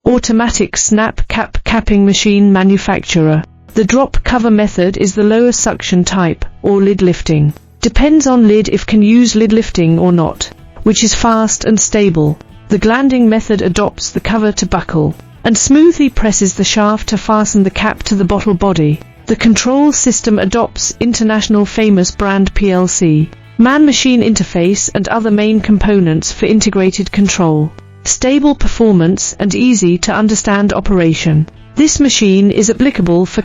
Automatic snap cap capping machine manufacturer. The drop cover method is the lower suction type, or lid lifting. Depends on lid if can use lid lifting or not, which is fast and stable. The glanding method adopts the cover to buckle, and smoothly presses the shaft to fasten the cap to the bottle body. The control system adopts international famous brand PLC, man-machine interface and other main components for integrated control. Stable performance and easy to understand operation. This machine is applicable for